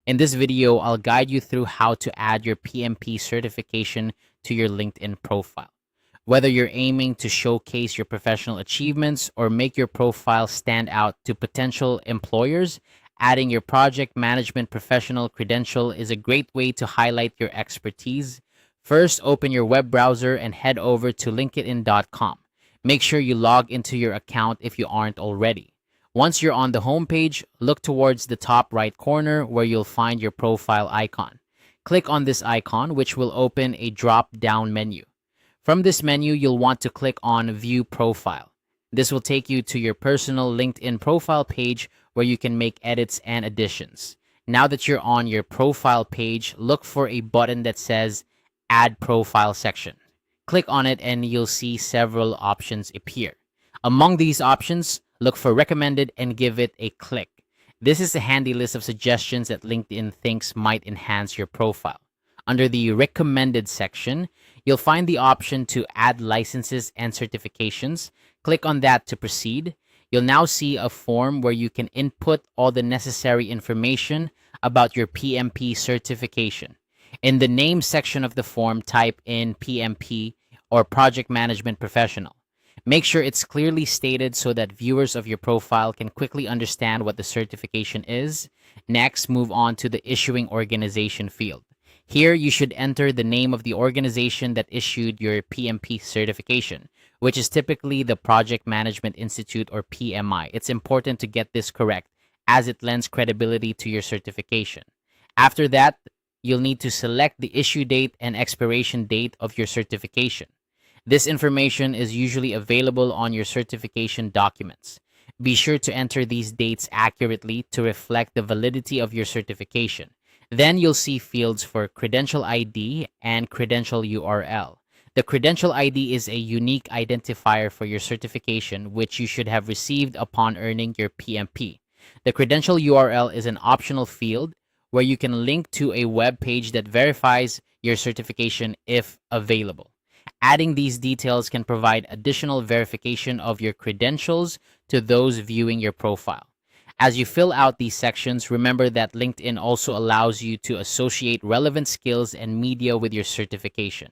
In this video, I'll guide you through how to add your PMP certification to your LinkedIn profile. Whether you're aiming to showcase your professional achievements or make your profile stand out to potential employers, adding your project management professional credential is a great way to highlight your expertise. First, open your web browser and head over to linkedin.com. Make sure you log into your account if you aren't already. Once you're on the homepage, look towards the top right corner where you'll find your profile icon. Click on this icon, which will open a drop-down menu. From this menu, you'll want to click on View Profile. This will take you to your personal LinkedIn profile page where you can make edits and additions. Now that you're on your profile page, look for a button that says Add Profile Section. Click on it and you'll see several options appear. Among these options, look for Recommended and give it a click. This is a handy list of suggestions that LinkedIn thinks might enhance your profile. Under the Recommended section, you'll find the option to add licenses and certifications. Click on that to proceed. You'll now see a form where you can input all the necessary information about your PMP certification. In the name section of the form, type in PMP or Project Management Professional. Make sure it's clearly stated so that viewers of your profile can quickly understand what the certification is. Next, move on to the Issuing Organization field. Here, you should enter the name of the organization that issued your PMP certification, which is typically the Project Management Institute or PMI. It's important to get this correct as it lends credibility to your certification. After that, you'll need to select the issue date and expiration date of your certification. This information is usually available on your certification documents. Be sure to enter these dates accurately to reflect the validity of your certification. Then you'll see fields for Credential ID and Credential URL. The Credential ID is a unique identifier for your certification, which you should have received upon earning your PMP. The Credential URL is an optional field where you can link to a web page that verifies your certification if available. Adding these details can provide additional verification of your credentials to those viewing your profile. As you fill out these sections, remember that LinkedIn also allows you to associate relevant skills and media with your certification.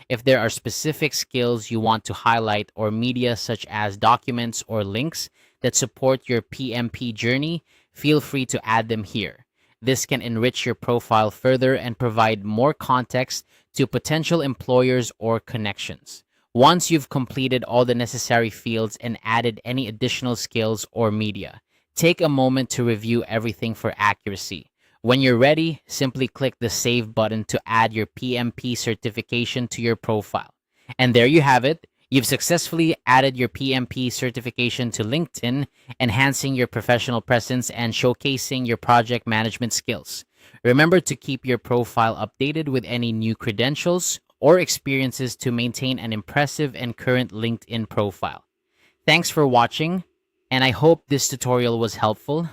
If there are specific skills you want to highlight or media such as documents or links that support your PMP journey, feel free to add them here. This can enrich your profile further and provide more context to potential employers or connections. Once you've completed all the necessary fields and added any additional skills or media, take a moment to review everything for accuracy. When you're ready, simply click the Save button to add your PMP certification to your profile. And there you have it. You've successfully added your PMP certification to LinkedIn, enhancing your professional presence and showcasing your project management skills. Remember to keep your profile updated with any new credentials or experiences to maintain an impressive and current LinkedIn profile. Thanks for watching, and I hope this tutorial was helpful.